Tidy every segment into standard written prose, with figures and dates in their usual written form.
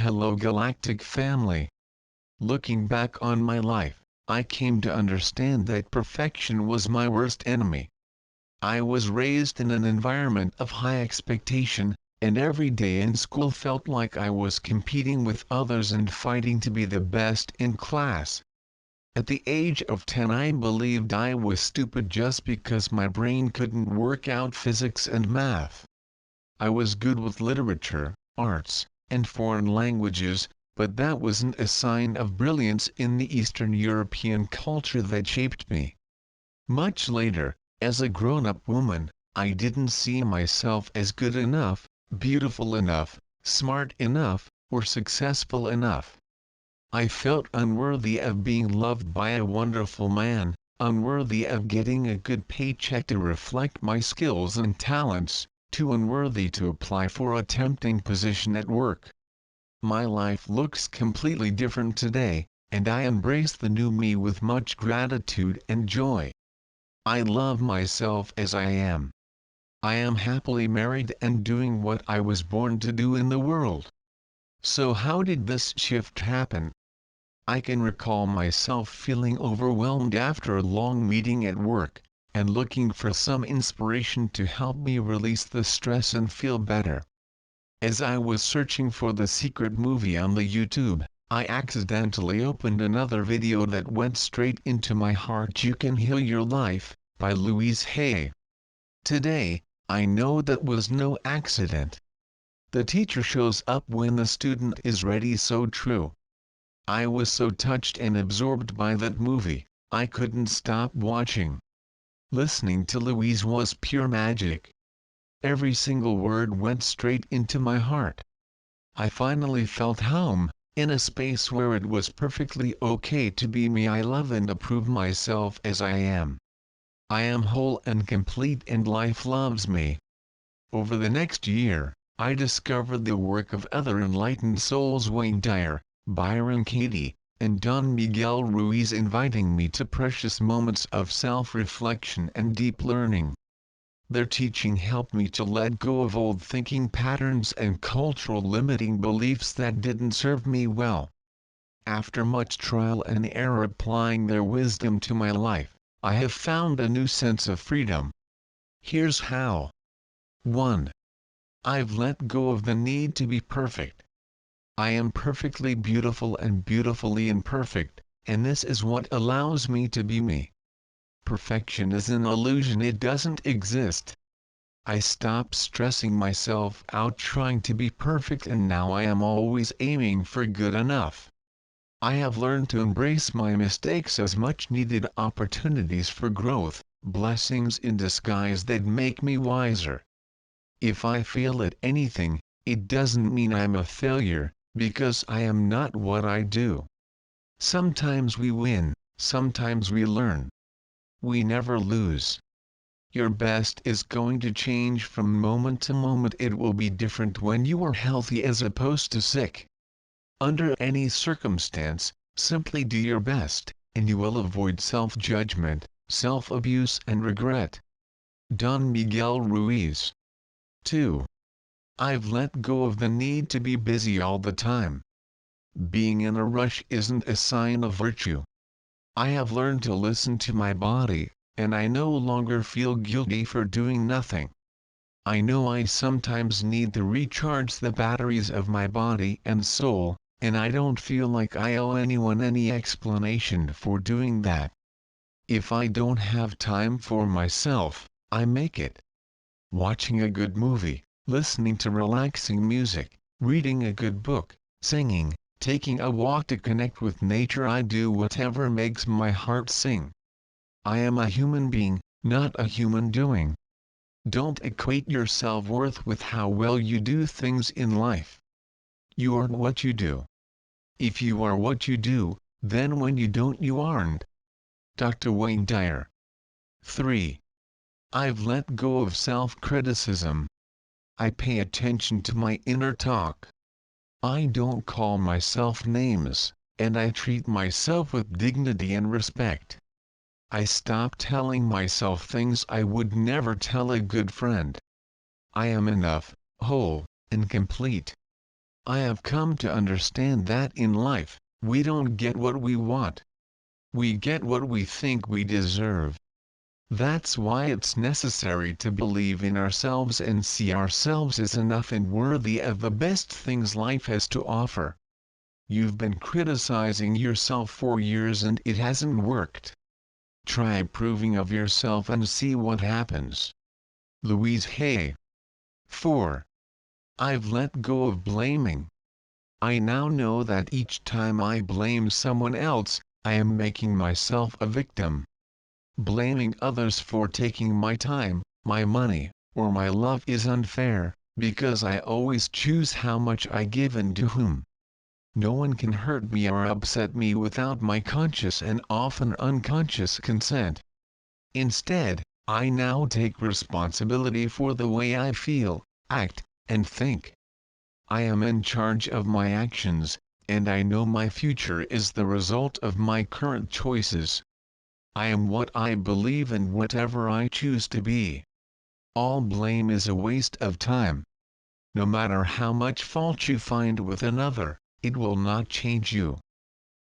Hello Galactic family. Looking back on my life, I came to understand that perfection was my worst enemy. I was raised in an environment of high expectation, and every day in school felt like I was competing with others and fighting to be the best in class. At the age of 10 I believed I was stupid just because my brain couldn't work out physics and math. I was good with literature, arts, and foreign languages, but that wasn't a sign of brilliance in the Eastern European culture that shaped me. Much later, as a grown-up woman, I didn't see myself as good enough, beautiful enough, smart enough, or successful enough. I felt unworthy of being loved by a wonderful man, unworthy of getting a good paycheck to reflect my skills and talents, too unworthy to apply for a tempting position at work. My life looks completely different today, and I embrace the new me with much gratitude and joy. I love myself as I am. I am happily married and doing what I was born to do in the world. So how did this shift happen? I can recall myself feeling overwhelmed after a long meeting at work, and looking for some inspiration to help me release the stress and feel better. As I was searching for the secret movie on the YouTube, I accidentally opened another video that went straight into my heart. You Can Heal Your Life, by Louise Hay. Today, I know that was no accident. The teacher shows up when the student is ready. So true. I was so touched and absorbed by that movie, I couldn't stop watching. Listening to Louise was pure magic. Every single word went straight into my heart. I finally felt home, in a space where it was perfectly okay to be me. I love and approve myself as I am. I am whole and complete, and life loves me. Over the next year, I discovered the work of other enlightened souls, Wayne Dyer, Byron Katie, and Don Miguel Ruiz, inviting me to precious moments of self-reflection and deep learning. Their teaching helped me to let go of old thinking patterns and cultural limiting beliefs that didn't serve me well. After much trial and error applying their wisdom to my life, I have found a new sense of freedom. Here's how. 1. I've let go of the need to be perfect. I am perfectly beautiful and beautifully imperfect, and this is what allows me to be me. Perfection is an illusion, it doesn't exist. I stopped stressing myself out trying to be perfect, and now I am always aiming for good enough. I have learned to embrace my mistakes as much needed opportunities for growth, blessings in disguise that make me wiser. If I fail at anything, it doesn't mean I'm a failure, because I am not what I do. Sometimes we win, sometimes we learn. We never lose. Your best is going to change from moment to moment. It will be different when you are healthy as opposed to sick. Under any circumstance, simply do your best, and you will avoid self-judgment, self-abuse and regret. Don Miguel Ruiz. 2. I've let go of the need to be busy all the time. Being in a rush isn't a sign of virtue. I have learned to listen to my body, and I no longer feel guilty for doing nothing. I know I sometimes need to recharge the batteries of my body and soul, and I don't feel like I owe anyone any explanation for doing that. If I don't have time for myself, I make it. Watching a good movie, listening to relaxing music, reading a good book, singing, taking a walk to connect with nature. I do whatever makes my heart sing. I am a human being, not a human doing. Don't equate your self-worth with how well you do things in life. You are what you do. If you are what you do, then when you don't, you aren't. Dr. Wayne Dyer. 3. I've let go of self-criticism. I pay attention to my inner talk. I don't call myself names, and I treat myself with dignity and respect. I stop telling myself things I would never tell a good friend. I am enough, whole, and complete. I have come to understand that in life, we don't get what we want. We get what we think we deserve. That's why it's necessary to believe in ourselves and see ourselves as enough and worthy of the best things life has to offer. You've been criticizing yourself for years and it hasn't worked. Try approving of yourself and see what happens. Louise Hay. 4. I've let go of blaming. I now know that each time I blame someone else, I am making myself a victim. Blaming others for taking my time, my money, or my love is unfair, because I always choose how much I give and to whom. No one can hurt me or upset me without my conscious and often unconscious consent. Instead, I now take responsibility for the way I feel, act, and think. I am in charge of my actions, and I know my future is the result of my current choices. I am what I believe and whatever I choose to be. All blame is a waste of time. No matter how much fault you find with another, it will not change you.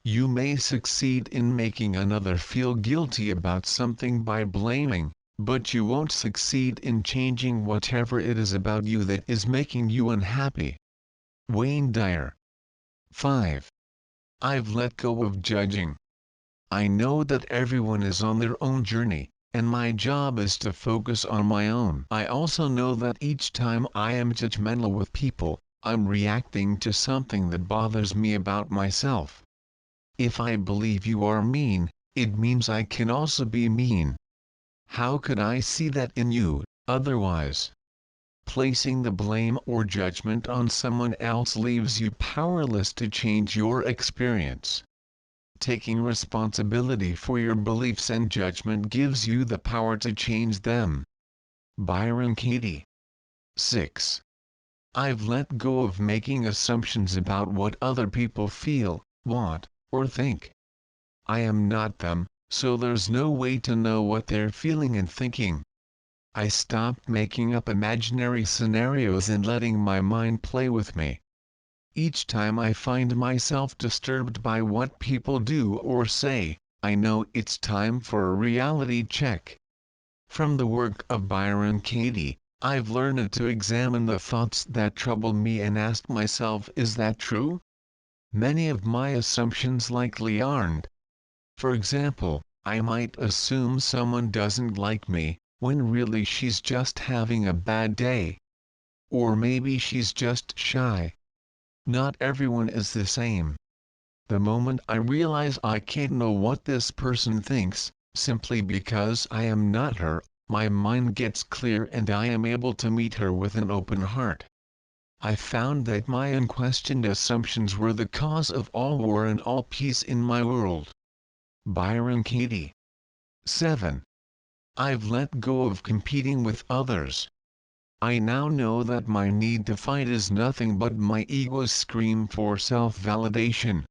You may succeed in making another feel guilty about something by blaming, but you won't succeed in changing whatever it is about you that is making you unhappy. Wayne Dyer. 5. I've let go of judging. I know that everyone is on their own journey, and my job is to focus on my own. I also know that each time I am judgmental with people, I'm reacting to something that bothers me about myself. If I believe you are mean, it means I can also be mean. How could I see that in you, otherwise? Placing the blame or judgment on someone else leaves you powerless to change your experience. Taking responsibility for your beliefs and judgment gives you the power to change them. Byron Katie. 6. I've let go of making assumptions about what other people feel, want, or think. I am not them, so there's no way to know what they're feeling and thinking. I stopped making up imaginary scenarios and letting my mind play with me. Each time I find myself disturbed by what people do or say, I know it's time for a reality check. From the work of Byron Katie, I've learned to examine the thoughts that trouble me and ask myself, is that true? Many of my assumptions likely aren't. For example, I might assume someone doesn't like me, when really she's just having a bad day. Or maybe she's just shy. Not everyone is the same. The moment I realize I can't know what this person thinks, simply because I am not her, my mind gets clear and I am able to meet her with an open heart. I found that my unquestioned assumptions were the cause of all war and all peace in my world. Byron Katie. 7. I've let go of competing with others. I now know that my need to fight is nothing but my ego's scream for self-validation.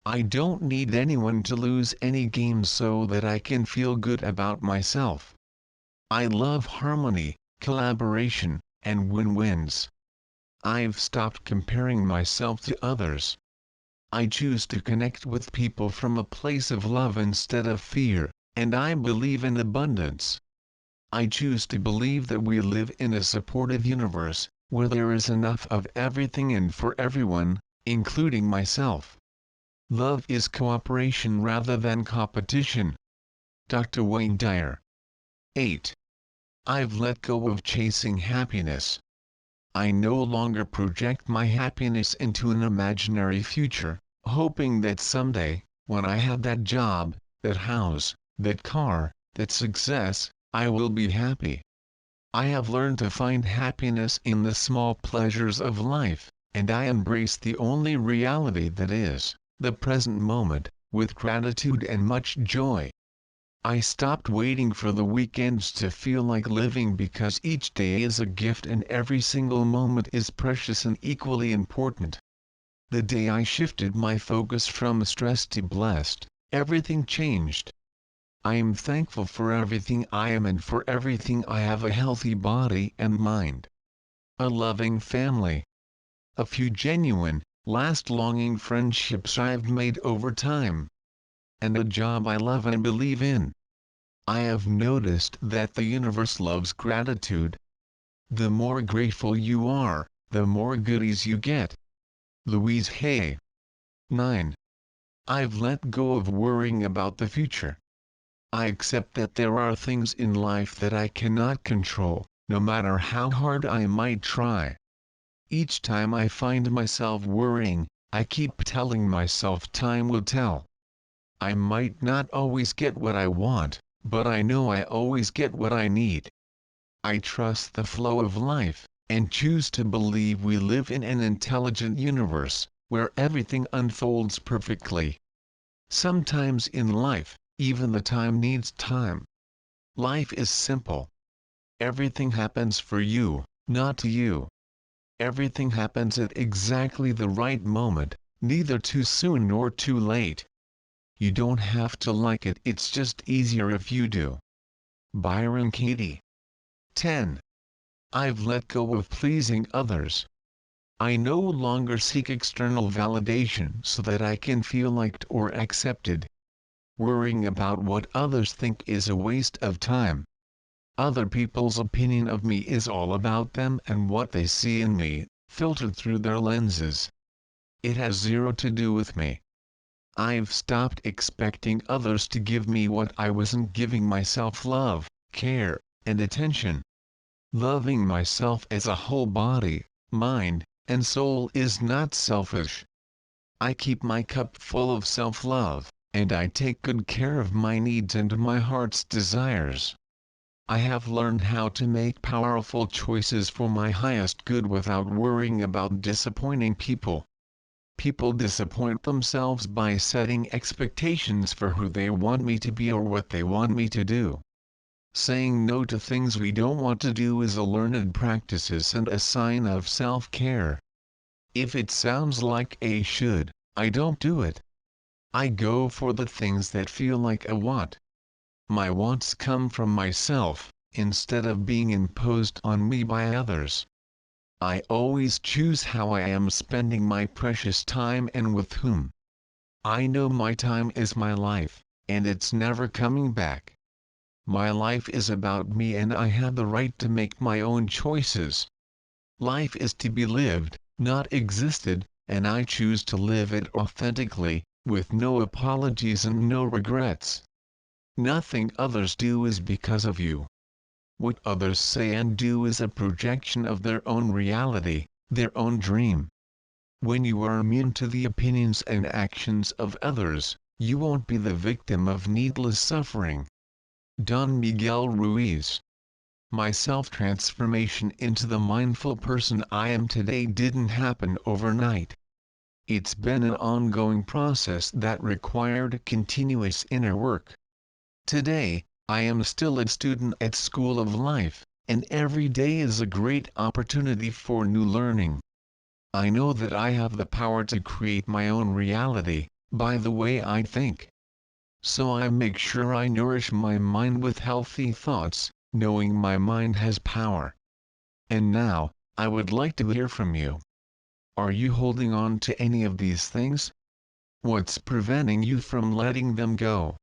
I don't need anyone to lose any game so that I can feel good about myself. I love harmony, collaboration, and win-wins. I've stopped comparing myself to others. I choose to connect with people from a place of love instead of fear, and I believe in abundance. I choose to believe that we live in a supportive universe, where there is enough of everything and for everyone, including myself. Love is cooperation rather than competition. Dr. Wayne Dyer. 8. I've let go of chasing happiness. I no longer project my happiness into an imaginary future, hoping that someday, when I have that job, that house, that car, that success, I will be happy. I have learned to find happiness in the small pleasures of life, and I embrace the only reality that is, the present moment, with gratitude and much joy. I stopped waiting for the weekends to feel like living because each day is a gift and every single moment is precious and equally important. The day I shifted my focus from stress to blessed, everything changed. I am thankful for everything I am and for everything I have: a healthy body and mind, a loving family, a few genuine, last-longing friendships I've made over time, and a job I love and believe in. I have noticed that the universe loves gratitude. The more grateful you are, the more goodies you get. Louise Hay. 9. I've let go of worrying about the future. I accept that there are things in life that I cannot control, no matter how hard I might try. Each time I find myself worrying, I keep telling myself time will tell. I might not always get what I want, but I know I always get what I need. I trust the flow of life, and choose to believe we live in an intelligent universe, where everything unfolds perfectly. Sometimes in life, even the time needs time. Life is simple. Everything happens for you, not to you. Everything happens at exactly the right moment, neither too soon nor too late. You don't have to like it, it's just easier if you do. Byron Katie. 10. I've let go of pleasing others. I no longer seek external validation so that I can feel liked or accepted. Worrying about what others think is a waste of time. Other people's opinion of me is all about them and what they see in me, filtered through their lenses. It has zero to do with me. I've stopped expecting others to give me what I wasn't giving myself: love, care, and attention. Loving myself as a whole body, mind, and soul is not selfish. I keep my cup full of self-love, and I take good care of my needs and my heart's desires. I have learned how to make powerful choices for my highest good without worrying about disappointing people. People disappoint themselves by setting expectations for who they want me to be or what they want me to do. Saying no to things we don't want to do is a learned practice and a sign of self-care. If it sounds like a should, I don't do it. I go for the things that feel like a want. My wants come from myself, instead of being imposed on me by others. I always choose how I am spending my precious time and with whom. I know my time is my life, and it's never coming back. My life is about me and I have the right to make my own choices. Life is to be lived, not existed, and I choose to live it authentically, with no apologies and no regrets. Nothing others do is because of you. What others say and do is a projection of their own reality, their own dream. When you are immune to the opinions and actions of others, you won't be the victim of needless suffering. Don Miguel Ruiz. My self-transformation into the mindful person I am today didn't happen overnight. It's been an ongoing process that required continuous inner work. Today, I am still a student at School of Life, and every day is a great opportunity for new learning. I know that I have the power to create my own reality, by the way I think. So I make sure I nourish my mind with healthy thoughts, knowing my mind has power. And now, I would like to hear from you. Are you holding on to any of these things? What's preventing you from letting them go?